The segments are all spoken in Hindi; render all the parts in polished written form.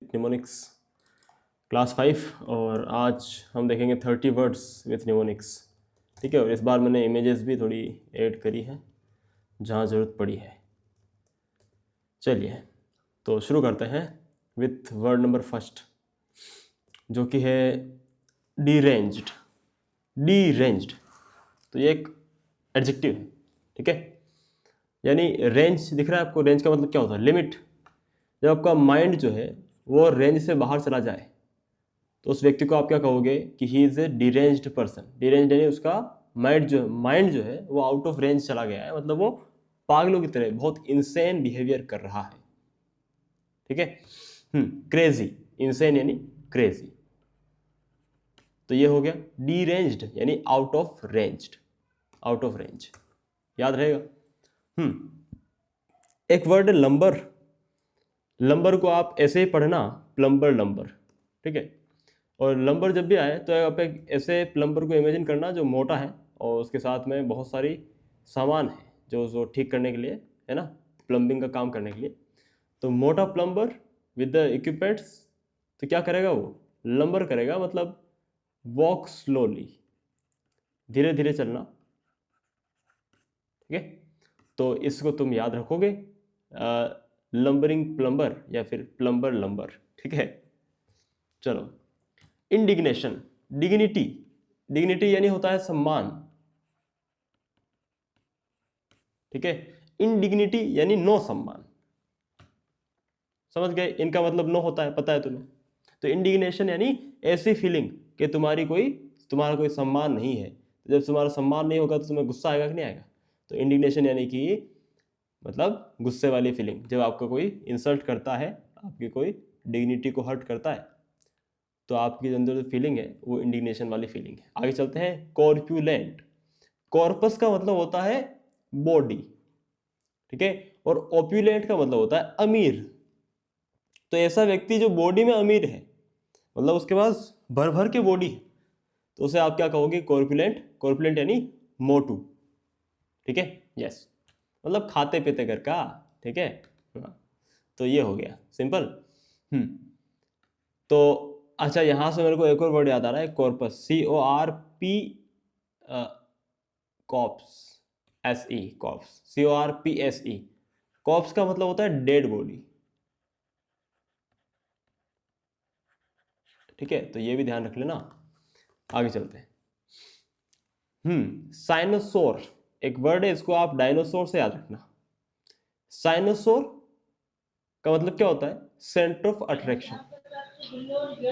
निमोनिक्स क्लास 5 और आज हम देखेंगे 30 वर्ड्स विथ निमोनिक्स। ठीक है, और इस बार मैंने इमेजेस भी थोड़ी ऐड करी है जहाँ ज़रूरत पड़ी है। चलिए तो शुरू करते हैं विथ वर्ड नंबर फर्स्ट, जो कि है डीरेंज्ड। डीरेंज्ड तो ये एक एडजेक्टिव है। ठीक है, यानी रेंज दिख रहा है आपको। रेंज का मतलब क्या होता है? लिमिट। जब आपका माइंड जो है वो रेंज से बाहर चला जाए तो उस व्यक्ति को आप क्या कहोगे कि he is a deranged person. Deranged यानी उसका माइंड जो है वो आउट ऑफ रेंज चला गया है, मतलब वो पागलों की तरह बहुत इंसेन बिहेवियर कर रहा है। ठीक है, क्रेजी। इंसेन यानी क्रेजी। तो ये हो गया डिरेंज्ड यानी out of ranged, out of range. याद रहेगा। एक वर्ड लंबर। लंबर को आप ऐसे ही पढ़ना, प्लम्बर लंबर। ठीक है, और लंबर जब भी आए तो आप एक ऐसे प्लम्बर को इमेजिन करना जो मोटा है और उसके साथ में बहुत सारी सामान है जो ठीक करने के लिए, है ना, प्लम्बिंग का काम करने के लिए। तो मोटा प्लम्बर विद द इक्विपमेंट्स, तो क्या करेगा वो? लंबर करेगा, मतलब वॉक स्लोली, धीरे धीरे चलना। ठीक है, तो इसको तुम याद रखोगे, लंबरिंग प्लम्बर या फिर प्लम्बर लंबर। ठीक है, चलो। Indignation, dignity. डिग्निटी यानी होता है सम्मान। ठीक है, इनडिग्निटी यानी नो सम्मान। समझ गए? इनका मतलब नो होता है, पता है तुम्हें। तो इंडिग्नेशन यानी ऐसी फीलिंग कि तुम्हारा कोई सम्मान नहीं है। तो जब तुम्हारा सम्मान नहीं होगा तो तुम्हें गुस्सा आएगा कि नहीं आएगा? तो इंडिग्नेशन यानी कि मतलब गुस्से वाली फीलिंग, जब आपका कोई इंसल्ट करता है, आपकी कोई डिग्निटी को हर्ट करता है, तो आपके अंदर जो फीलिंग है वो इंडिग्नेशन वाली फीलिंग है। आगे चलते हैं। कॉर्पुलेंट। कॉर्पस का मतलब होता है बॉडी। ठीक है, और ओप्युलेंट का मतलब होता है अमीर। तो ऐसा व्यक्ति जो बॉडी में अमीर है, मतलब उसके पास भर भर के बॉडी है, तो उसे आप क्या कहोगे? कॉर्पुलेंट। कॉर्पुलेंट यानी मोटू। ठीक है, यस, मतलब खाते पीते घर का। ठीक है, हाँ, तो ये हो गया सिंपल। तो अच्छा, यहां से मेरे को एक और वर्ड याद आ रहा है, corpus. CORP, corpse, SE, corpse, CORPSE। Corpse का मतलब होता है डेड बॉडी। ठीक है, तो ये भी ध्यान रख लेना। आगे चलते हैं। साइनोसोर एक वर्ड है, इसको आप डायनासोर से याद रखना। साइनोसोर का मतलब क्या होता है? Centre of attraction.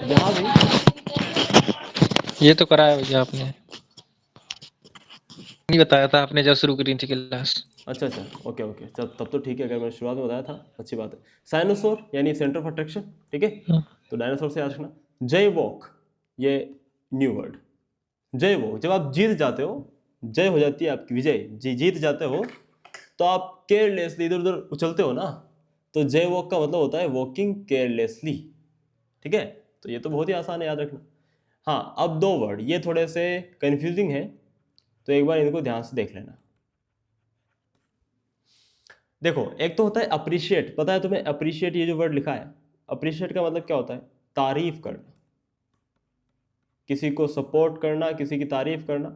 जहां भी ये तो कराया भैया आपने, नहीं बताया था आपने जब शुरू करी थी क्लास। अच्छा, ओके ओके, तब तो ठीक है, अगर मैंने शुरुआत में बताया था अच्छी बात है। साइनोसोर यानी सेंटर ऑफ अट्रैक्शन। ठीक है, तो डायनासोर से याद रखना। जय वॉक, ये न्यू वर्ड। जय वॉक, जब आप जीत जाते हो, जय हो जाती है आपकी, विजय, जीत जाते हो, तो आप केयरलेसली इधर उधर उछलते हो ना, तो जय वॉक का मतलब होता है वॉकिंग केयरलेसली। ठीक है, तो ये तो बहुत ही आसान है, याद रखना। हाँ, अब दो वर्ड ये थोड़े से कंफ्यूजिंग है, तो एक बार इनको ध्यान से देख लेना। देखो, एक तो होता है अप्रिशिएट। पता है तुम्हें अप्रिशिएट, ये जो वर्ड लिखा है, अप्रिशिएट का मतलब क्या होता है? तारीफ करना, किसी को सपोर्ट करना, किसी की तारीफ करना,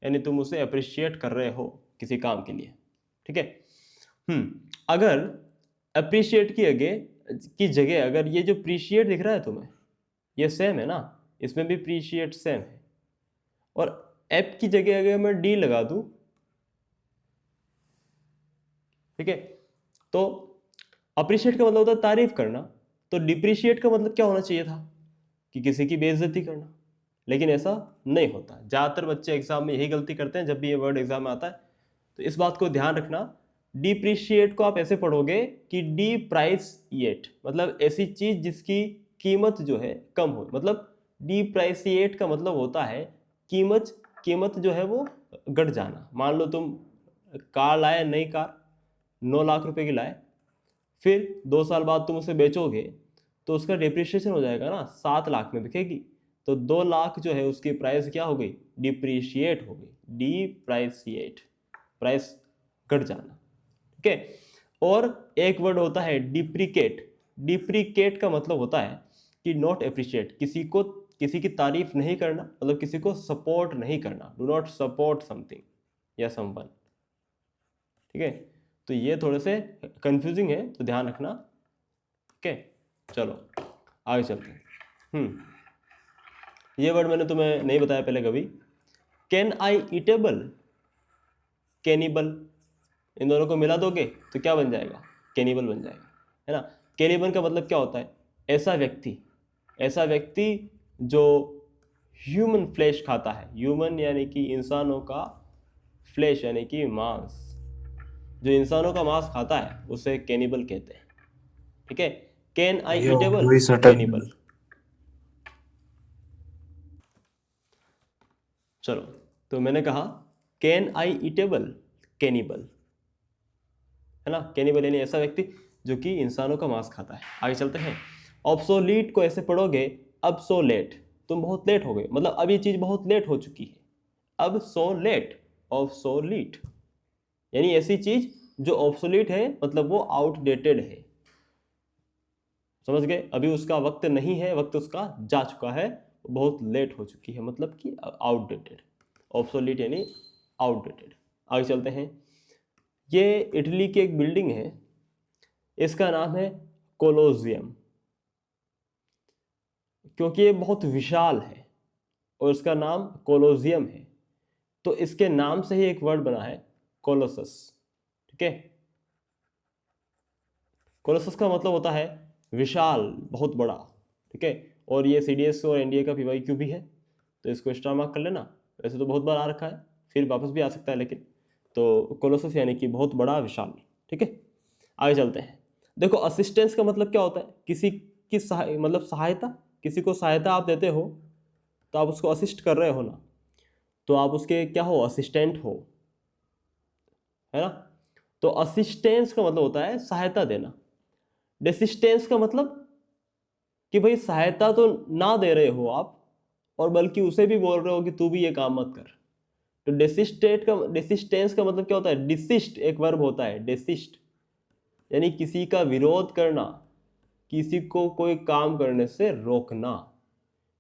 यानी तुम उसे अप्रिशिएट कर रहे हो किसी काम के लिए। ठीक है, अगर अप्रिशिएट की जगह अगर ये जो प्रीशिएट दिख रहा है तुम्हें, ये सेम है ना, इसमें भी प्रीशिएट सेम है, और एप की जगह अगर मैं डी लगा दूं, ठीक है, तो अप्रिशिएट का मतलब होता है तारीफ करना, तो डिप्रिशिएट का मतलब क्या होना चाहिए था? कि किसी की बेइज्जती करना। लेकिन ऐसा नहीं होता। ज़्यादातर बच्चे एग्जाम में यही गलती करते हैं जब भी ये वर्ड एग्जाम में आता है, तो इस बात को ध्यान रखना। डिप्रिशिएट को आप ऐसे पढ़ोगे कि डी प्राइस येट, मतलब ऐसी चीज जिसकी कीमत जो है कम हो, मतलब डिप्राइसिएट का मतलब होता है कीमत कीमत जो है वो घट जाना। मान लो तुम कार लाए, नई कार 9 लाख रुपए की लाए, फिर 2 साल बाद तुम उसे बेचोगे तो उसका डिप्रिशिएशन हो जाएगा ना, 7 लाख में बिकेगी, तो 2 लाख जो है उसकी प्राइस क्या हो गई? डिप्रिशिएट हो गई। डिप्राइसिएट, प्राइस घट जाना। ठीक है, और एक वर्ड होता है डिप्रिकेट। डिप्रिकेट का मतलब होता है कि नॉट अप्रिशिएट, किसी की तारीफ नहीं करना, मतलब किसी को सपोर्ट नहीं करना, डू नॉट सपोर्ट समथिंग या समवन। ठीक है, तो ये थोड़े से कंफ्यूजिंग है तो ध्यान रखना। ओके, चलो आगे चलते हैं। ये वर्ड मैंने तुम्हें नहीं बताया पहले कभी। कैन आई ईटेबल, कैनिबल, इन दोनों को मिला दोगे तो क्या बन जाएगा? कैनिबल बन जाएगा, है ना। कैनिबल का मतलब क्या होता है? ऐसा व्यक्ति जो ह्यूमन फ्लैश खाता है। ह्यूमन यानी कि इंसानों का फ्लैश यानी कि मांस, जो इंसानों का मांस खाता है उसे कैनिबल कहते हैं। ठीक है, कैन आई ईटेबल कैनिबल। चलो, तो मैंने कहा कैन आई ईटेबल कैनिबल, है ना। कैनिबल यानी ऐसा व्यक्ति जो कि इंसानों का मांस खाता है। आगे चलते हैं। ऑब्सोलीट को ऐसे पढ़ोगे, अब सो लेट, तुम बहुत लेट हो गए, मतलब अब ये चीज बहुत लेट हो चुकी है। अब सो लेट, ऑब्सोलीट यानी ऐसी चीज जो ऑब्सोलीट है, मतलब वो आउटडेटेड है। समझ गए? अभी उसका वक्त नहीं है, वक्त उसका जा चुका है, बहुत लेट हो चुकी है, मतलब कि आउटडेटेड। ऑब्सोलीट यानी आउटडेटेड। आगे चलते हैं। ये इटली की एक बिल्डिंग है, इसका नाम है कोलोजियम, क्योंकि ये बहुत विशाल है और इसका नाम कोलोजियम है, तो इसके नाम से ही एक वर्ड बना है कोलोसस। ठीक है, कोलोसस का मतलब होता है विशाल, बहुत बड़ा। ठीक है, और ये CDS और NDA का PYQ भी है, तो इसको एक्स्ट्रा मार्क कर लेना। वैसे तो बहुत बार आ रखा है, फिर वापस भी आ सकता है, लेकिन तो कोलोसस यानी कि बहुत बड़ा, विशाल। ठीक है, आगे चलते हैं। देखो, असिस्टेंस का मतलब क्या होता है? किसी की मतलब सहायता, किसी को सहायता आप देते हो तो आप उसको असिस्ट कर रहे हो ना, तो आप उसके क्या हो? असिस्टेंट हो, है ना। तो असिस्टेंस का मतलब होता है सहायता देना। डेसिस्टेंस का मतलब कि भाई सहायता तो ना दे रहे हो आप, और बल्कि उसे भी बोल रहे हो कि तू भी ये काम मत कर। तो डेसिस्टेंस का मतलब क्या होता है? डिसिस्ट एक वर्ब होता है, डेसिस्ट यानी किसी का विरोध करना, किसी को कोई काम करने से रोकना।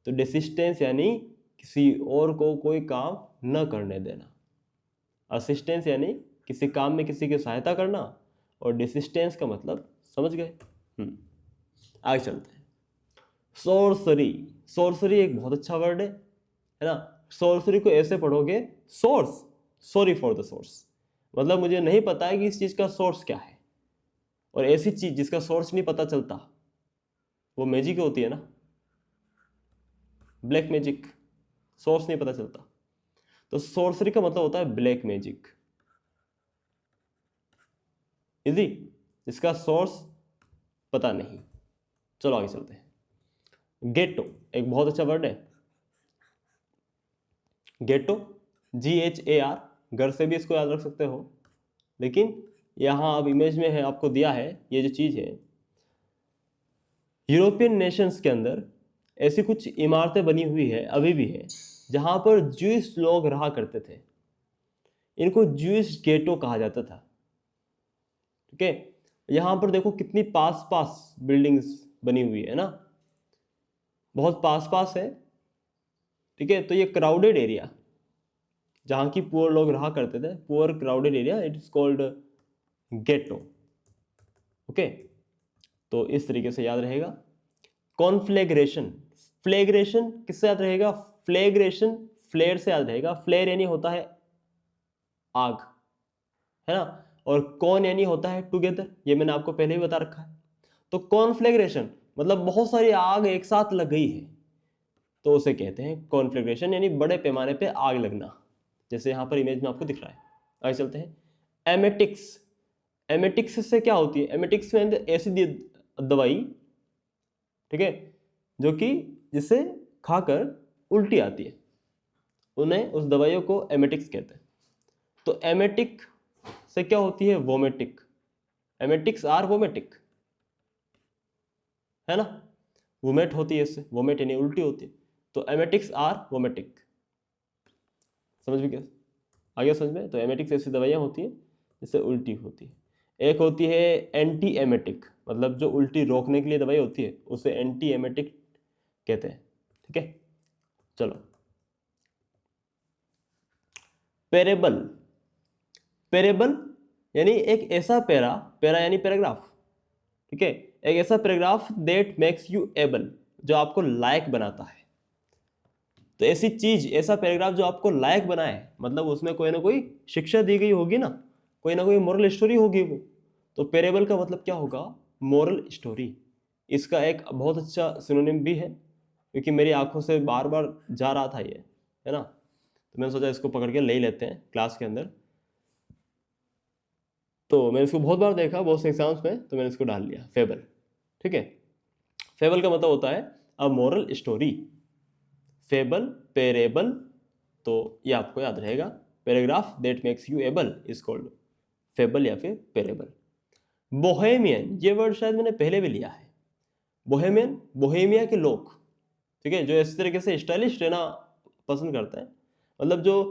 तो डेसिस्टेंस यानी किसी और को कोई काम न करने देना। असिस्टेंस यानी किसी काम में किसी की सहायता करना, और डिसिस्टेंस का मतलब समझ गए। आगे चलते हैं। सोर्सरी, सोर्सरी एक बहुत अच्छा वर्ड है ना। सोर्सरी को ऐसे पढ़ोगे, source, sorry for the source, मतलब मुझे नहीं पता है कि इस चीज का सोर्स क्या है। और ऐसी चीज जिसका सोर्स नहीं पता चलता वो मैजिक होती है ना, ब्लैक मैजिक। सोर्स नहीं पता चलता, तो सोर्सरी का मतलब होता है ब्लैक मैजिक। इजी, इसका सोर्स पता नहीं। चलो आगे चलते हैं। गेटो एक बहुत अच्छा वर्ड है। गेटो, GHAR, घर से भी इसको याद रख सकते हो, लेकिन यहाँ अब इमेज में है, आपको दिया है ये जो चीज़ है। यूरोपियन नेशंस के अंदर ऐसी कुछ इमारतें बनी हुई है, अभी भी है, जहाँ पर ज्यूइश लोग रहा करते थे। इनको ज्यूइश गेटो कहा जाता था। ठीक है, यहाँ पर देखो कितनी पास पास बिल्डिंग्स बनी हुई है ना, बहुत पास पास है। ठीक है, तो ये क्राउडेड एरिया जहाँ की पुअर लोग रहा करते थे, poor crowded area, it is called Geto. Okay, तो इस तरीके से याद रहेगा। कॉन्फ्लेग्रेशन, फ्लेग्रेशन किससे याद रहेगा? फ्लेग्रेशन फ्लेयर से याद रहेगा। फ्लेयर यानी होता है आग, है ना, और कॉन यानी होता है टुगेदर, ये मैंने आपको पहले ही बता रखा है। तो कॉन्फ्लेग्रेशन मतलब बहुत सारी आग एक साथ लग गई है, तो उसे कहते हैं कॉन्फ्लेग्रेशन, यानी बड़े पैमाने पे आग लगना, जैसे यहाँ पर इमेज में आपको दिख रहा है। आगे चलते हैं। एमेटिक्स, एमेटिक्स से क्या होती है? एमेटिक्स में ऐसी दवाई, ठीक है, जो कि जिसे खाकर उल्टी आती है, उन्हें उस दवाइयों को एमेटिक्स कहते हैं। तो एमेटिक से क्या होती है? वोमेटिक। एमेटिक्स आर वोमेटिक, है ना, वोमेट होती है इससे, वोमेट यानी उल्टी होती है, तो एमेटिक्स आर वोमेटिक। समझ में क्या आ गया? समझ में? तो एमेटिक्स ऐसी दवाइयाँ होती हैं जिससे उल्टी होती है। एक होती है एंटी एमेटिक, मतलब जो उल्टी रोकने के लिए दवाई होती है उसे एंटी एमेटिक कहते हैं। ठीक है, चलो। पेरेबल, पेरेबल यानी एक ऐसा पैरा यानी पैराग्राफ, ठीक है, एक ऐसा paragraph that makes you able, जो आपको लायक बनाता है। तो ऐसी चीज, ऐसा पैराग्राफ जो आपको लायक बनाए, मतलब उसमें कोई ना कोई शिक्षा दी गई होगी ना, कोई ना कोई मोरल स्टोरी होगी वो। तो पेरेबल का मतलब क्या होगा? Moral story. इसका एक बहुत अच्छा सिनोनिम भी है, क्योंकि मेरी आंखों से बार बार जा रहा था ये, है ना, तो मैंने सोचा इसको पकड़ के ले ही लेते हैं क्लास के अंदर। तो मैंने इसको बहुत बार देखा, बहुत से एग्जाम्स में, तो मैंने इसको डाल लिया, फेबल। ठीक है, फेबल का मतलब होता है a moral story. Fable, parable, तो ये आपको याद रहेगा। Paragraph that makes you able is called fable या फिर पेरेबल। बोहेमियन, ये वर्ड शायद मैंने पहले भी लिया है। बोहेमियन, बोहेमिया के लोग, ठीक है, जो इस तरीके से स्टाइलिश रहना पसंद करते हैं, मतलब जो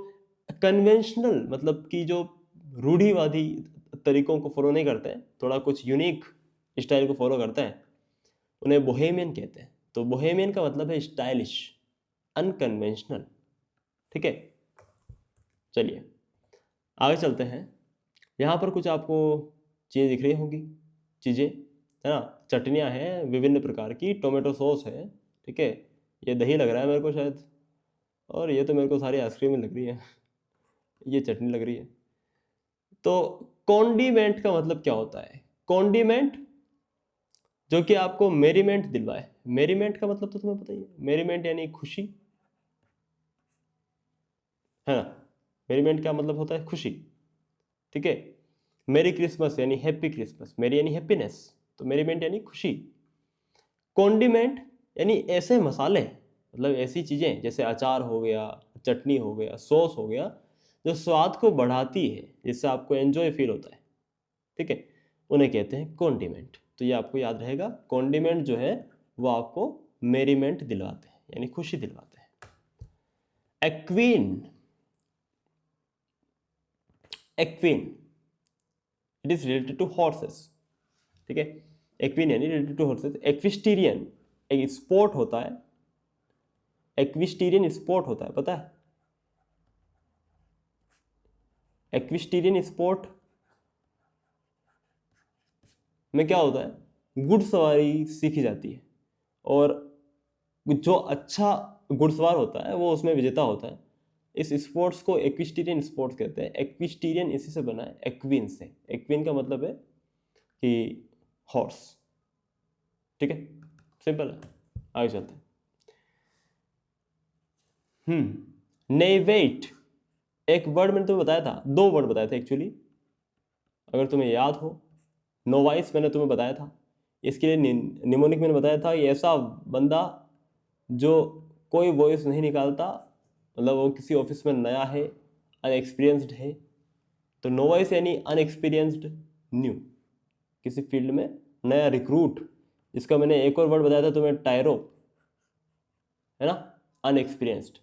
कन्वेंशनल, मतलब कि जो रूढ़िवादी तरीकों को फॉलो नहीं करते हैं, थोड़ा कुछ यूनिक स्टाइल को फॉलो करते हैं, उन्हें बोहेमियन कहते हैं। तो बोहेमियन का मतलब है स्टाइलिश, अनकन्वेंशनल। ठीक है, चलिए आगे चलते हैं। यहाँ पर कुछ आपको चीज़ें दिख रही होंगी, चीज़ें, है ना, चटनियाँ हैं विभिन्न प्रकार की, टोमेटो सॉस है, ठीक है, ये दही लग रहा है मेरे को शायद, और ये तो मेरे को सारी आइसक्रीम लग रही है, ये चटनी लग रही है। तो कॉन्डिमेंट का मतलब क्या होता है? कॉन्डिमेंट जो कि आपको मेरीमेंट दिलवाए। मेरीमेंट का मतलब तो तुम्हें पता ही है, मेरीमेंट यानी खुशी, है ना। मेरीमेंट का मतलब होता है खुशी, ठीक है। मेरी क्रिसमस यानी हैप्पी क्रिसमस, मेरी यानी हैप्पीनेस, तो मेरीमेंट यानी खुशी। कॉन्डिमेंट यानी ऐसे मसाले, मतलब ऐसी चीज़ें जैसे अचार हो गया, चटनी हो गया, सॉस हो गया, जो स्वाद को बढ़ाती है, जिससे आपको एंजॉय फील होता है, ठीक है, उन्हें कहते हैं कॉन्डिमेंट। तो ये आपको याद रहेगा, कॉन्डिमेंट जो है वो आपको मेरीमेंट दिलवाते हैं, यानी खुशी दिलवाते हैं। Equine, equine it is related to horses, ठीक है। एक्वीन यानी रिलेटेड टू हॉर्सेस। एक्विस्टीरियन एक स्पोर्ट होता है, एक्विस्टीरियन स्पोर्ट होता है, पता है? एक्विस्टीरियन स्पोर्ट में क्या होता है? घुड़सवारी सीखी जाती है, और जो अच्छा घुड़सवार होता है वो उसमें विजेता होता है। इस स्पोर्ट्स को एक्विस्टीरियन स्पोर्ट्स कहते हैं। एक्विस्टीरियन इसी से बना है, एक्विन से। एक्विन का मतलब है कि हॉर्स, ठीक है, सिंपल है। आगे चलते हैं। नेवेट, एक वर्ड मैंने तुम्हें बताया था, दो वर्ड बताए थे एक्चुअली, अगर तुम्हें याद हो। नोवाइस मैंने तुम्हें बताया था, इसके लिए निमोनिक मैंने बताया था, ये ऐसा बंदा जो कोई वॉइस नहीं निकालता, मतलब वो किसी ऑफिस में नया है, अनएक्सपीरियंस्ड है। तो नोवाइस यानी अनएक्सपीरियंस्ड, न्यू, किसी फील्ड में नया रिक्रूट। इसका मैंने एक और वर्ड बताया था तुम्हें, टायरो, है ना, अनएक्सपीरियंस्ड।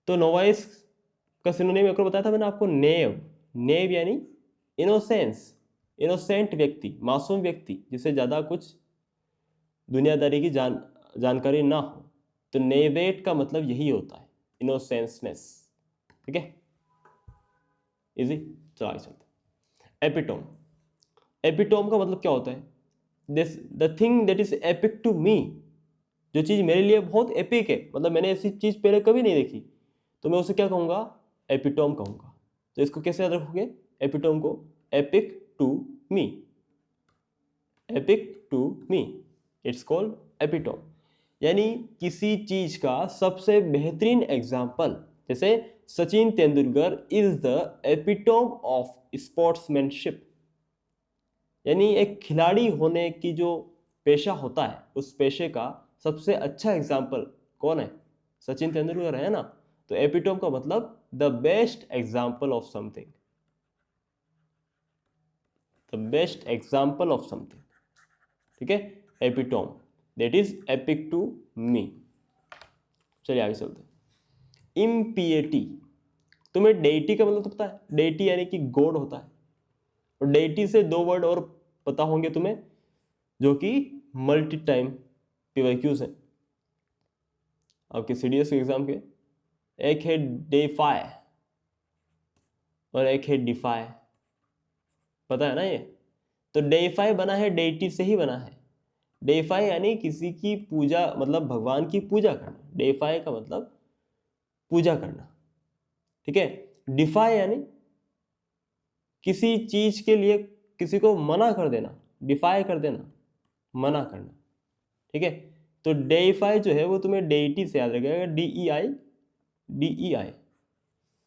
तो नोवाइस का सिनोनिम एक और बताया था मैंने आपको, नेव। नेव यानी इनोसेंस, इनोसेंट व्यक्ति, मासूम व्यक्ति, जिसे ज़्यादा कुछ दुनियादारी की जानकारी ना हो। तो नेवेट का मतलब यही होता है, इनोसेंसनेस, ठीक है, इजी। चलो आगे चलते। एपिटोम, एपिटोम का मतलब क्या होता है? This the thing that is epic to me, जो चीज़ मेरे लिए बहुत एपिक है, मतलब मैंने ऐसी चीज़ पहले कभी नहीं देखी, तो मैं उसे क्या कहूँगा? एपिटोम कहूँगा। तो इसको कैसे याद रखोगे एपिटोम को? Epic to me, epic to me, it's called epitome. यानी किसी चीज का सबसे बेहतरीन एग्जाम्पल, जैसे Sachin Tendulkar is the epitome of sportsmanship, यानी एक खिलाड़ी होने की जो पेशा होता है, उस पेशे का सबसे अच्छा एग्जाम्पल कौन है? सचिन तेंदुलकर है ना। तो एपिटोम का मतलब the best example of something, the best example of something, ठीक है, epitome, that is epic to me. चलिए आगे चलते हैं। इम्पिएटी, तुम्हें डेइटी का मतलब तो पता है? डेइटी यानी कि गॉड होता है, और डेइटी से दो वर्ड और पता होंगे तुम्हें, जो कि मल्टी टाइम PYQs हैं आपके CDS के एग्जाम के। एक है डेफाई और एक है डिफाई, पता है ना ये। तो डेफाई बना है डेटी से ही बना है। डेफाई यानी किसी की पूजा, मतलब भगवान की पूजा करना। डेफाई का मतलब पूजा करना, ठीक है। डिफाई यानी किसी चीज के लिए किसी को मना कर देना, डिफाई कर देना, मना करना, ठीक है। तो डेफाई जो है वो तुम्हें डेटी से याद रखेगा, DEI,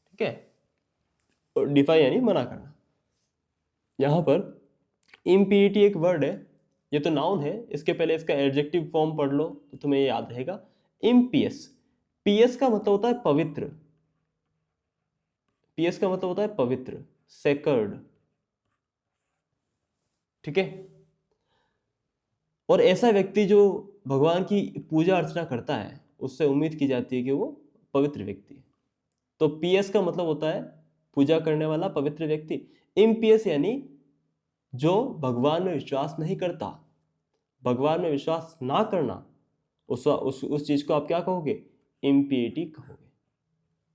ठीक है। और डिफाई यानी मना करना। यहां पर इम्पिटी एक वर्ड है, ये तो नाउन है, इसके पहले इसका एडजेक्टिव फॉर्म पढ़ लो तो तुम्हें ये याद रहेगा। इम्पियस, पीएस का मतलब होता है पवित्र, पीएस का मतलब होता है पवित्र, सेकर्ड, ठीक है। और ऐसा व्यक्ति जो भगवान की पूजा अर्चना करता है, उससे उम्मीद की जाती है कि वो पवित्र व्यक्ति है। तो पीएस का मतलब होता है पूजा करने वाला, पवित्र व्यक्ति। इम्पियस यानी जो भगवान में विश्वास नहीं करता, भगवान में विश्वास ना करना, उस चीज को आप क्या कहोगे? इम्पिटी कहोगे,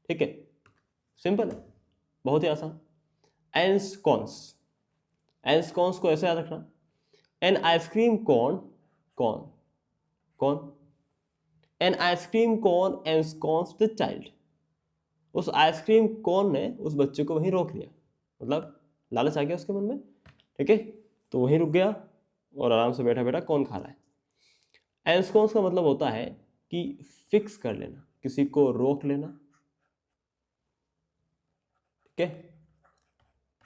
ठीक है। सिंपल है, बहुत ही आसान। एंस कॉन्स, एंस कॉन्स को ऐसे याद रखना। एन आइसक्रीम कॉन, कौन कौन, an ice cream cone ensconces the child, उस आइसक्रीम कॉन ने उस बच्चे को वहीं रोक लिया, मतलब लालच आ गया उसके मन में, ठीक है। तो वहीं रुक गया और आराम से बैठा बैठा कौन खा रहा है। एंस्कॉन्स का मतलब होता है कि फिक्स कर लेना, किसी को रोक लेना, ठीक है।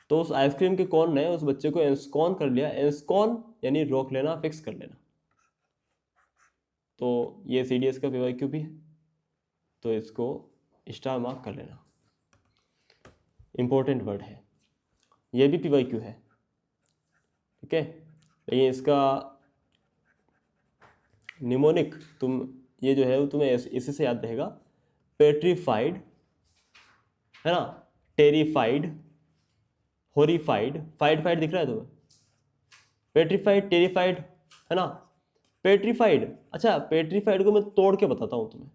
तो उस आइसक्रीम के कॉन ने उस बच्चे को एंस्कॉन कर लिया। एंस्कॉन यानी रोक लेना, फिक्स कर लेना। तो ये CDS का PYQ भी है, तो इसको स्टार मार्क कर लेना, इंपॉर्टेंट वर्ड है। ये भी PYQ है, ठीक है। लेकिन इसका निमोनिक तुम ये जो है वो तुम्हें इसी से याद रहेगा। पेट्रीफाइड, है ना, टेरिफाइड, होरिफाइड, फाइड दिख रहा है तुम्हें? पेट्रीफाइड, टेरिफाइड, है ना। पेट्रीफाइड, अच्छा पेट्रीफाइड को मैं तोड़ के बताता हूं तुम्हें,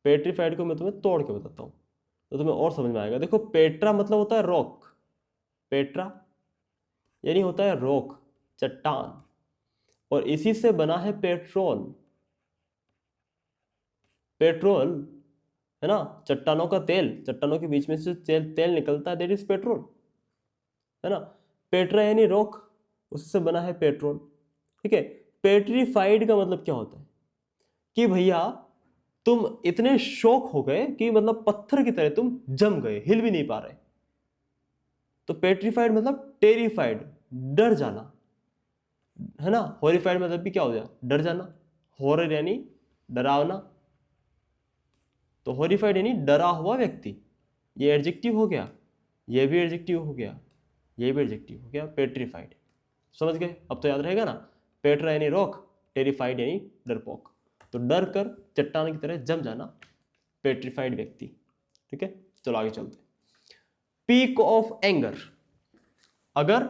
पेट्रीफाइड को मैं तुम्हें तोड़ के बताता हूं तो तुम्हें और समझ में आएगा। देखो, पेट्रा मतलब होता है रॉक, पेट्रा यानी होता है रॉक, चट्टान, और इसी से बना है पेट्रोल। पेट्रोल, है ना, चट्टानों का तेल, चट्टानों के बीच में से तेल निकलता है, दैट इज पेट्रोल, है ना। पेट्रा यानी रॉक, उससे बना है पेट्रोल, ठीक है। पेट्रीफाइड का मतलब क्या होता है कि भैया तुम इतने शॉक हो गए कि मतलब पत्थर की तरह तुम जम गए, हिल भी नहीं पा रहे। तो पेट्रीफाइड मतलब टेरिफाइड, डर जाना, है ना। हॉरिफाइड मतलब भी क्या हो गया? डर जाना। हॉरर यानी डरावना, तो हॉरिफाइड यानी डरा हुआ व्यक्ति। ये एडजेक्टिव हो गया, ये भी एडजेक्टिव हो गया, ये भी एडजेक्टिव हो गया, पेट्रीफाइड। समझ गए? अब तो याद रहेगा ना। पेट्रा यानी रॉक, टेरिफाइड यानी डरपोक। तो डर कर चट्टान की तरह जम जाना, पेट्रीफाइड व्यक्ति, ठीक है। चलो आगे चलते। पीक ऑफ एंगर, अगर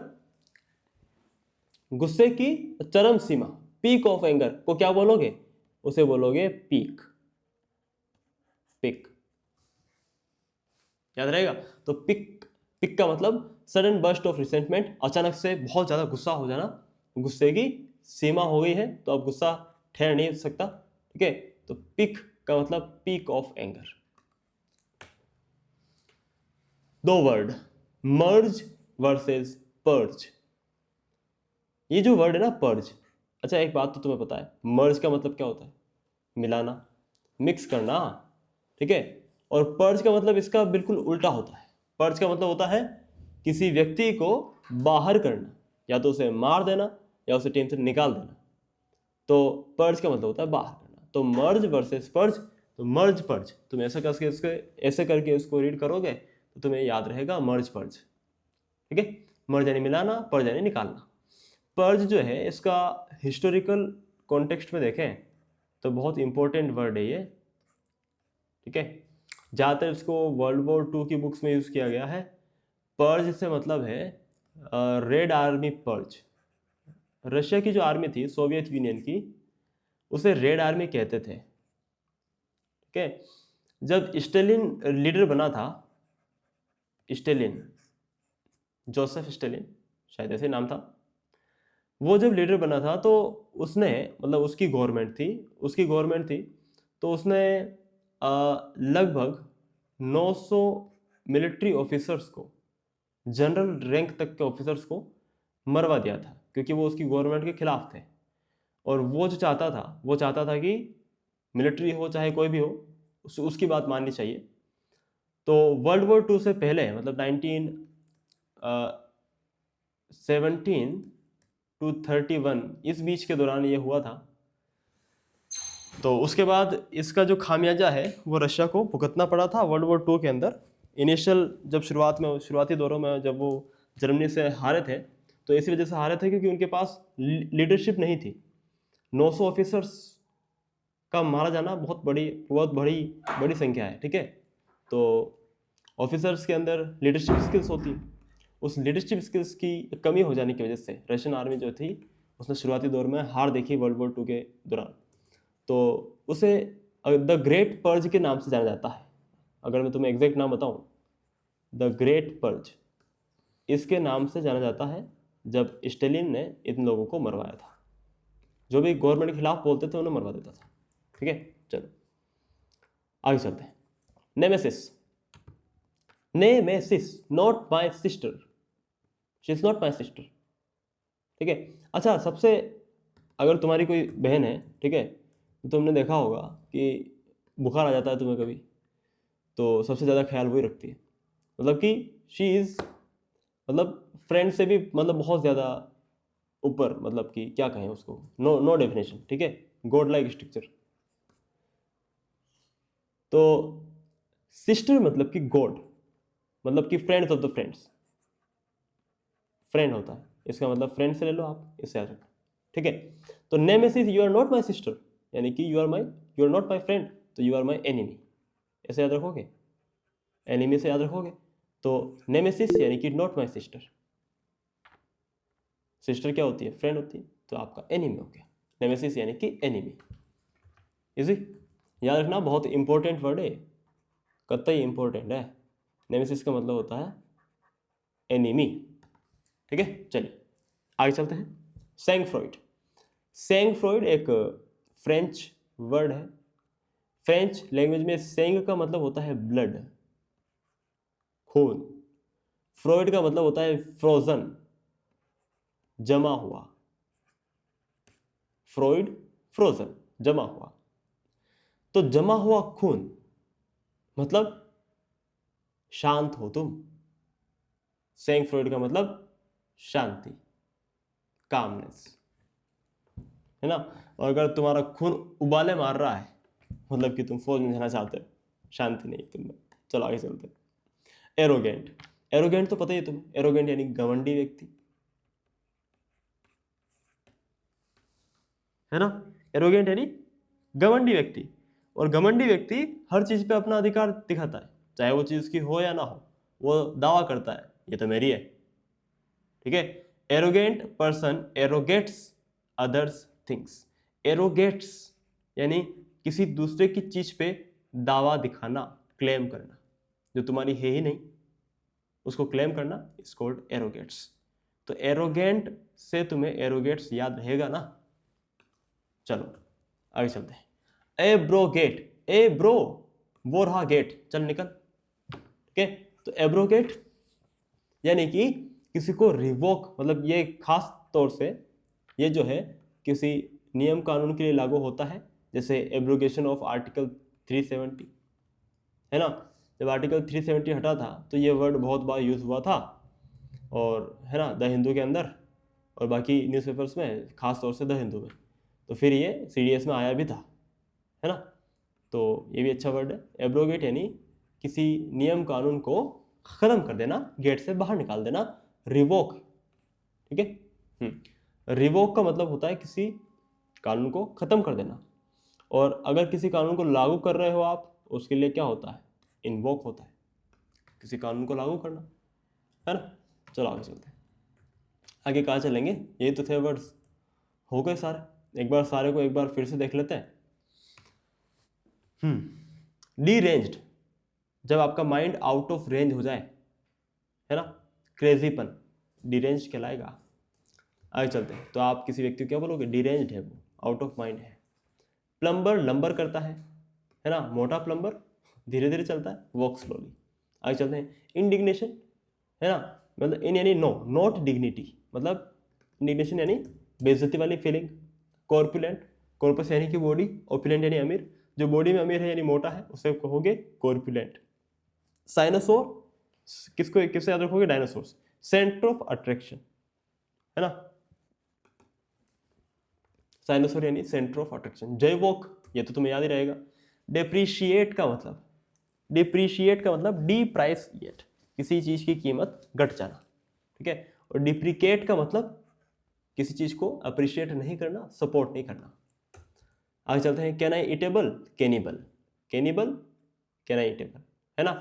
गुस्से की चरम सीमा, पीक ऑफ एंगर को क्या बोलोगे? उसे बोलोगे पीक, पिक, याद रहेगा। तो पिक, पिक का मतलब सडन बर्स्ट ऑफ रिसेंटमेंट, अचानक से बहुत ज्यादा गुस्सा हो जाना, गुस्से की सीमा हो गई है तो अब गुस्सा ठहर नहीं सकता, ठीक है। तो पिक का मतलब पीक ऑफ एंगर। दो वर्ड, मर्ज वर्सेस पर्ज। ये जो वर्ड है ना पर्ज, अच्छा एक बात तो तुम्हें पता है, मर्ज का मतलब क्या होता है? मिलाना, मिक्स करना, ठीक है। और पर्ज का मतलब इसका बिल्कुल उल्टा होता है। पर्ज का मतलब होता है किसी व्यक्ति को बाहर करना, या तो उसे मार देना या उसे टीम से निकाल देना। तो पर्ज का मतलब होता है बाहर करना। तो मर्ज वर्सेस पर्ज, तो मर्ज पर्ज तुम ऐसा करके इसको, ऐसे करके इसको रीड करोगे तो तुम्हें याद रहेगा मर्ज पर्ज, ठीक है। मर्ज यानी मिलाना, पर्ज यानी निकालना। पर्ज जो है इसका हिस्टोरिकल कॉन्टेक्स्ट में देखें तो बहुत इंपॉर्टेंट वर्ड है ये, ठीक है। ज़्यादातर इसको World War II की बुक्स में यूज़ किया गया है। पर्ज से मतलब है रेड आर्मी पर्ज, रशिया की जो आर्मी थी सोवियत यूनियन की, उसे रेड आर्मी कहते थे। ठीक है, जब स्टेलिन लीडर बना था, स्टेलिन, जोसेफ स्टेलिन शायद ऐसे नाम था, वो जब लीडर बना था तो उसने, मतलब उसकी गवर्नमेंट थी, तो उसने लगभग 900 मिलिट्री ऑफिसर्स को, जनरल रैंक तक के ऑफिसर्स को मरवा दिया था, क्योंकि वो उसकी गवर्नमेंट के खिलाफ थे। और वो जो वो चाहता था कि मिलिट्री हो चाहे कोई भी हो, उसकी बात माननी चाहिए। तो वर्ल्ड वॉर 2 से पहले, मतलब 1917 टू 31, इस बीच के दौरान ये हुआ था। तो उसके बाद इसका जो खामियाजा है वो रशिया को भुगतना पड़ा था वर्ल्ड वॉर 2 के अंदर। इनिशियल जब शुरुआती दौरों में जब वो जर्मनी से हारे थे, तो इसी वजह से हारे थे क्योंकि उनके पास लीडरशिप नहीं थी। 900 ऑफिसर्स का मारा जाना बहुत बड़ी संख्या है। ठीक है, तो ऑफिसर्स के अंदर लीडरशिप स्किल्स होती है, उस लीडरशिप स्किल्स की कमी हो जाने की वजह से रशियन आर्मी जो थी उसने शुरुआती दौर में हार देखी वर्ल्ड वॉर 2 के दौरान। तो उसे द ग्रेट पर्ज के नाम से जाना जाता है। अगर मैं तुम्हें एग्जैक्ट नाम बताऊं, द ग्रेट पर्ज इसके नाम से जाना जाता है, जब स्टेलिन ने इन लोगों को मरवाया था। जो भी गवर्नमेंट के खिलाफ बोलते थे उन्हें मरवा देता था। ठीक है, चलो आगे चलते हैं। Nemesis, not my sister, she is not my sister. ठीक है, अच्छा, सबसे, अगर तुम्हारी कोई बहन है, ठीक है, तो तुमने देखा होगा कि बुखार आ जाता है तुम्हें कभी, तो सबसे ज़्यादा ख्याल वही रखती है। मतलब कि शी इज़, मतलब फ्रेंड से भी मतलब बहुत ज़्यादा ऊपर, मतलब कि क्या कहें उसको, नो डेफिनेशन। ठीक है, गॉड लाइक स्ट्रक्चर। तो सिस्टर मतलब कि गॉड, मतलब कि friends of the friends, friend होता है, इसका मतलब फ्रेंड से ले लो आप, इससे याद रखना। ठीक है, तो nemesis, you are not my sister, यानी कि you are not my friend, तो यू आर माई एनिमी, ऐसे याद रखोगे, एनिमी से याद रखोगे। तो नेमेसिस यानी कि नॉट माई सिस्टर, सिस्टर क्या होती है, फ्रेंड होती है, तो आपका एनिमी हो गया, नेमेसिस यानी कि एनिमी। इजी, याद रखना, बहुत इंपॉर्टेंट वर्ड है, कतई इंपॉर्टेंट है। नेमेसिस का मतलब होता है एनिमी। ठीक है, चलिए आगे चलते हैं। सैंग फ्रॉइड एक फ्रेंच वर्ड है। फ्रेंच लैंग्वेज में सैंग का मतलब होता है ब्लड, खून। फ्रॉइड का मतलब होता है फ्रोजन, जमा हुआ। फ्रॉइड, फ्रोजन, जमा हुआ। तो जमा हुआ खून मतलब शांत हो तुम। सैंग फ्रॉइड का मतलब शांति, कामनेस, है ना। और अगर तुम्हारा खून उबाले मार रहा है, मतलब कि तुम फौज में जाना चाहते हो, शांति नहीं तुम में। चलो आगे चलते हैं। एरोगेंट, एरोगेंट तो पता ही है तुम्हें, एरोगेंट यानी घमंडी व्यक्ति, है ना। एरोगेंट यानी घमंडी व्यक्ति, और घमंडी व्यक्ति हर चीज पे अपना अधिकार दिखाता है, चाहे वो चीज की हो या ना हो, वो दावा करता है ये तो मेरी है। ठीक है, एरोगेंट पर्सन एरोगेट्स अदर्स थिंग्स। एरोगेट्स यानी किसी दूसरे की चीज पे दावा दिखाना, क्लेम करना, जो तुम्हारी है ही नहीं उसको क्लेम करना, इज कॉल्ड एरोगेट्स। तो एरोगेंट से तुम्हें एरोगेट्स याद रहेगा ना। चलो आगे चलते हैं। एब्रोगेट, ए ब्रो, वो रहा गेट, चल निकल। ठीक है, तो एब्रोगेट यानी कि किसी को रिवोक, मतलब ये खास तौर से ये जो है किसी नियम कानून के लिए लागू होता है, जैसे एब्रोगेशन ऑफ आर्टिकल 370, है ना। जब आर्टिकल 370 हटा था तो ये वर्ड बहुत बार यूज हुआ था, और है ना, द हिंदू के अंदर और बाकी न्यूज़पेपर्स में, खास तौर से द हिंदू में। तो फिर ये CDS में आया भी था, है ना। तो ये भी अच्छा वर्ड है, एब्रोगेट यानी किसी नियम कानून को ख़त्म कर देना, गेट से बाहर निकाल देना। रिवोक, ठीक है, रिवोक का मतलब होता है किसी कानून को ख़त्म कर देना। और अगर किसी कानून को लागू कर रहे हो आप, उसके लिए क्या होता है, इन्वोक होता है, किसी कानून को लागू करना, है ना। चलो आगे चलते हैं। आगे कहाँ चलेंगे, यही तो थे वर्ड्स, हो गए सारे। एक बार सारे को एक बार फिर से देख लेते हैं। डीरेंज्ड, जब आपका माइंड आउट ऑफ रेंज हो जाए, है ना, क्रेजीपन, डीरेंज कहलाएगा। आगे चलते हैं, तो आप किसी व्यक्ति को क्या बोलोगे, डीरेंज्ड है, वो आउट ऑफ माइंड है। प्लम्बर लंबर करता है ना, मोटा प्लम्बर धीरे धीरे चलता है, वॉक स्लोली। आगे चलते हैं, इंडिग्नेशन, है ना, मतलब इन यानी नो, नॉट डिग्निटी, मतलब इंडिग्नेशन यानी बेइज्जती वाली फीलिंग। कॉर्पुलेंट, कॉर्पस यानी कि बॉडी, ओपुलेंट यानी अमीर, जो बॉडी में अमीर है यानी मोटा है, उसे कहोगे कॉर्पुलेंट। साइनोसोर, किसको किससे याद रखोगे, डायनासोर्स। सेंटर ऑफ अट्रैक्शन, है ना, साइनोसोर यानी सेंटर ऑफ अट्रैक्शन। जयवॉक, ये तो तुम्हें याद ही रहेगा। डेप्रीशिएट का मतलब, डिप्रीशिएट का मतलब डीप्राइसिएट, किसी चीज की कीमत घट जाना, ठीक है। और डिप्रिकेट का मतलब किसी चीज को अप्रिशिएट नहीं करना, सपोर्ट नहीं करना। आगे चलते हैं, can I eatable, cannibal, cannibal, can I eatable, है ना।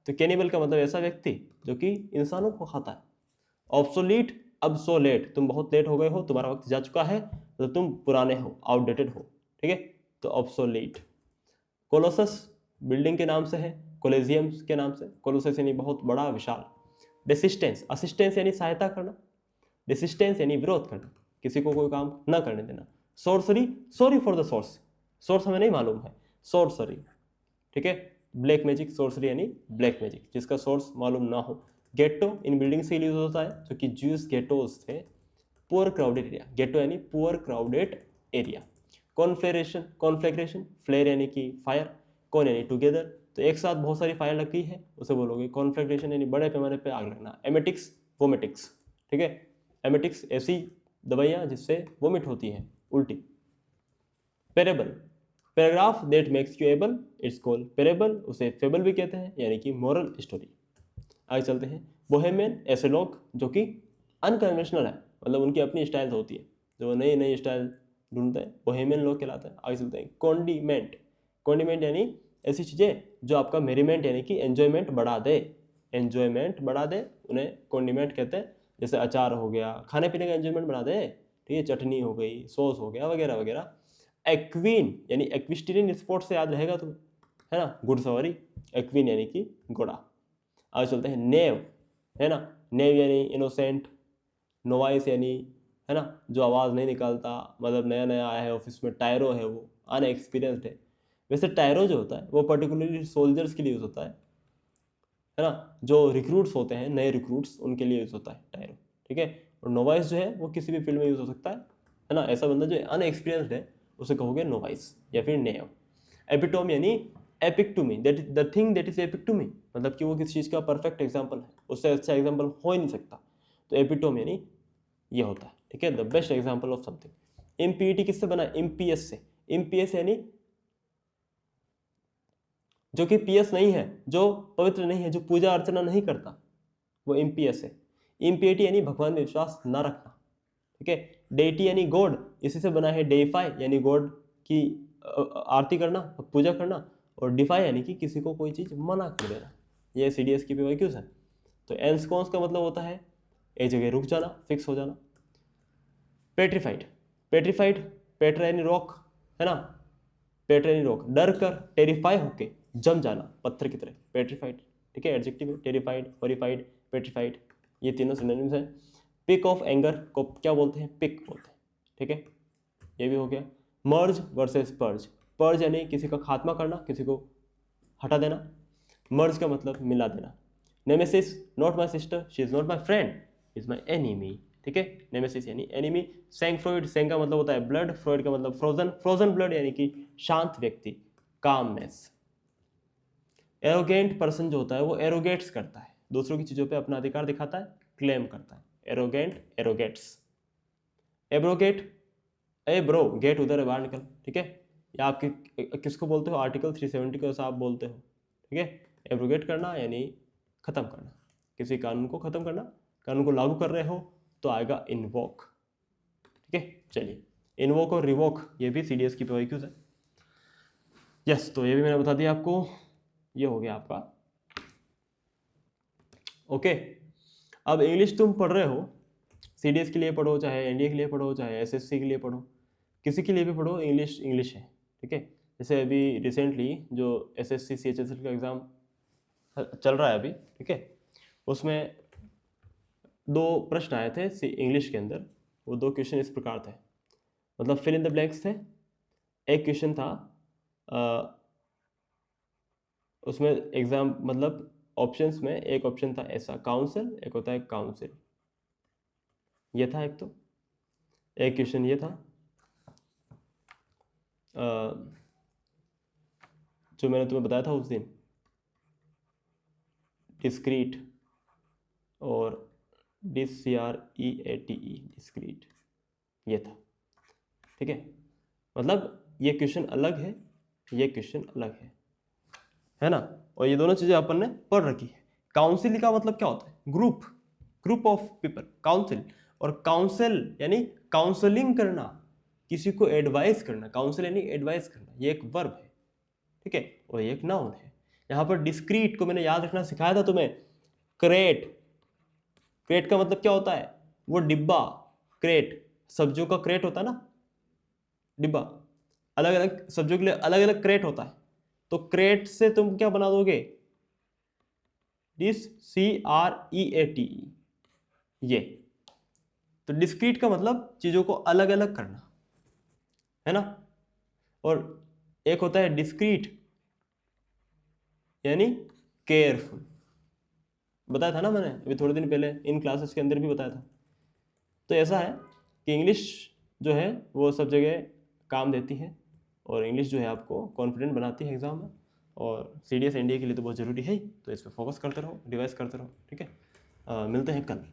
तो कैनिबल का मतलब ऐसा व्यक्ति जो कि इंसानों को खाता है। ऑब्सोलीट, अब्सोलेट, तुम बहुत लेट हो गए हो, तुम्हारा वक्त जा चुका है, तो तुम पुराने हो, आउटडेटेड हो, ठीक है, तो ऑब्सोलीट। कोलोसस बिल्डिंग के नाम से है, कोलेजियम के नाम से, कोलोसस यानी बहुत बड़ा, विशाल। डेसिस्टेंस, असिस्टेंस यानी सहायता करना, डिसिस्टेंस यानी विरोध करना, किसी को कोई काम न करने देना। Sorcery, sorry for the source, source हमें नहीं मालूम है, सोर्सरी, ठीक है। ब्लैक मैजिक, सोर्सरी यानी ब्लैक मैजिक, जिसका सोर्स मालूम ना हो। गेटो इन बिल्डिंग से यूज होता है, जो कि ज्यूस गेटोज थे। पुअर क्राउडेड एरिया, गेटो यानी पुअर क्राउडेड एरिया। कॉन्फ्लेरेशन, कॉन्फ्लेग्रेशन, फ्लेयर यानी कि फायर, कॉन यानी टुगेदर, तो एक साथ बहुत सारी फायर लग गई है, उसे बोलोगे कॉन्फ्लेग्रेशन यानी बड़े पैमाने पे आग लगना। एमेटिक्स, वोमेटिक्स, ठीक है, एमेटिक्स ऐसी दवाइयाँ जिससे वोमिट होती है, उल्टी। Parable, paragraph that makes you able, it's called parable, उसे फेबल भी कहते हैं, यानी कि मोरल स्टोरी। आगे चलते हैं, बोहेमियन, ऐसे लोग जो कि अनकन्वेंशनल है, मतलब उनकी अपनी स्टाइल होती है, जो नई नई स्टाइल ढूंढते हैं, बोहेमियन लोग कहलाते हैं। आगे चलते हैं, कॉन्डिमेंट, कॉन्डिमेंट यानी ऐसी चीज़ें जो आपका मेरीमेंट यानी कि एन्जॉयमेंट बढ़ा दे, एन्जॉयमेंट बढ़ा दे, उन्हें कॉन्डिमेंट कहते हैं। जैसे अचार हो गया, खाने पीने का एन्जॉयमेंट बढ़ा दे, ठीक है, चटनी हो गई, सॉस हो गया, वगैरह वगैरह। एक्वीन यानी एक्विस्टेरियन स्पोर्ट्स से याद रहेगा तुम्हें, है ना, घुड़सवारी, एक्वीन यानी कि घोड़ा। आगे चलते हैं, नेव, है ना, नेव यानी इनोसेंट, नोवाइस यानी, है ना, जो आवाज़ नहीं निकालता, मतलब नया नया आया है ऑफिस में। टायरो है वो, अनएक्सपीरियंस्ड है। वैसे टायरो जो होता है वो पर्टिकुलरली सोल्जर्स के लिए यूज़ होता है ना, जो रिक्रूट्स होते हैं, नए रिक्रूट्स, उनके लिए यूज़ होता है टायरो, ठीक है। और नोवाइस जो है वो किसी भी फील्ड में यूज़ हो सकता है ना, ऐसा बंदा जो अनएक्सपीरियंस्ड है उसे कहोगे नोवाइस या फिर नेव। एपिटोम यानी epic to me, that the thing that is epic to me, मतलब कि वो किसी चीज़ का परफेक्ट एग्जाम्पल है, उससे अच्छा एग्जाम्पल हो ही नहीं सकता, तो एपिटोम यानी ये होता है, ठीक है, the best example of something. Impiety किससे बना, इम्पीएस से। इम्पीएस यानी जो कि पीएस नहीं है, जो पवित्र नहीं है, जो पूजा अर्चना नहीं करता, वो इम्पीएस है। इम्पियटी यानी भगवान में विश्वास ना रखना, ठीक है। डेटी यानी गॉड, इसी से बना है डेफाई, यानी गॉड की आरती करना, पूजा करना। और डिफाई यानी कि किसी को कोई चीज़ मना कर देना। ये सीडीएस की PYQs है। तो एंस्कॉन्स का मतलब होता है एक जगह रुक जाना, फिक्स हो जाना। पेट्रीफाइड, पेट्रीफाइड, पेट्रा यानी रॉक, है ना, पेट्रा यानी रॉक, डर कर, टेरिफाई होके जम जाना, पत्थर की तरह, पेट्रीफाइड, ठीक है, एडजेक्टिव है। टेरिफाइड, हॉरिफाइड, पेट्रीफाइड, ये तीनों सिनोनिम्स हैं। पिक ऑफ एंगर को क्या बोलते हैं, पिक बोलते हैं, ठीक है, ये भी हो गया। मर्ज वर्सेस पर्ज, पर्ज यानी किसी का खात्मा करना, किसी को हटा देना। मर्ज का मतलब मिला देना। Nemesis, not my sister, she is not my friend, is my enemy, ठीक है, नेमेसिस यानी एनिमी। सैंक्फ्रॉइड, सैंग का मतलब होता है ब्लड, फ्रॉइड का मतलब फ्रोजन, फ्रोजन ब्लड यानी कि शांत व्यक्ति, कामनेस। एरोगेंट पर्सन जो होता है वो एरोगेट्स करता है, दूसरों की चीज़ों पे अपना अधिकार दिखाता है, क्लेम करता है, एरोगेंट, एरोगेट्स। एब्रोगेट, ए ब्रो गेट, उधर है, बाहर निकल, ठीक है, या आपके किसको बोलते हो, आर्टिकल 370 को ऐसा आप बोलते हो, ठीक है। एब्रोगेट करना यानी खत्म करना, किसी कानून को खत्म करना, कानून को लागू कर रहे हो तो आएगा इन्वोक, ठीक है। चलिए, इन्वोक और रिवोक ये भी सीडीएस की PYQs है। यस, तो ये भी मैंने बता दिया आपको, ये हो गया आपका, ओके। अब इंग्लिश तुम पढ़ रहे हो, CDS के लिए पढ़ो, चाहे एनडीए के लिए पढ़ो, चाहे एसएससी के लिए पढ़ो, किसी के लिए भी पढ़ो, इंग्लिश इंग्लिश है, ठीक है। जैसे अभी रिसेंटली जो एसएससी CHSL का एग्ज़ाम चल रहा है अभी, ठीक है, उसमें 2 प्रश्न आए थे इंग्लिश के अंदर। वो 2 क्वेश्चन इस प्रकार थे, मतलब फिल इन द ब्लैंक्स थे। एक क्वेश्चन था उसमें एग्ज़ाम मतलब ऑप्शंस में एक ऑप्शन था ऐसा काउंसिल, एक होता है काउंसिल, ये था एक। तो एक क्वेश्चन ये था जो मैंने तुम्हें बताया था उस दिन, डिस्क्रीट और DISCREATE, डिस्क्रीट, ये था, ठीक है। मतलब ये क्वेश्चन अलग है, ये क्वेश्चन अलग है ना। और ये दोनों चीज़ें अपन ने पढ़ रखी है। काउंसिल का मतलब क्या होता है? Group of people, council. और काउंसिल यानी काउंसलिंग करना, किसी को एडवाइस करना। काउंसिल यानी एडवाइस करना, ये एक वर्ब है, ठीक है, और ये एक नाउन है। यहाँ पर डिस्क्रीट को मैंने याद रखना सिखाया था तुम्हें। क्रेट, क्रेट का मतलब क्या होता है? वो डिब्बा, क्रेट, सब्जियों का क्रेट होता है ना, डिब्बा। अलग अलग सब्जियों के लिए अलग अलग क्रेट होता है, तो क्रेट से तुम क्या बना दोगे? DISCREATE, ये। तो डिस्क्रीट का मतलब चीजों को अलग अलग करना, है ना। और एक होता है डिस्क्रीट यानी केयरफुल, बताया था ना मैंने अभी थोड़े दिन पहले इन क्लासेस के अंदर भी बताया था। तो ऐसा है कि इंग्लिश जो है वो सब जगह काम देती है, और इंग्लिश जो है आपको कॉन्फिडेंट बनाती है एग्जाम में, और CDS NDA के लिए तो बहुत ज़रूरी है ही। तो इस पर फोकस करते रहो, रिवाइज करते रहो, ठीक है। मिलते हैं कल।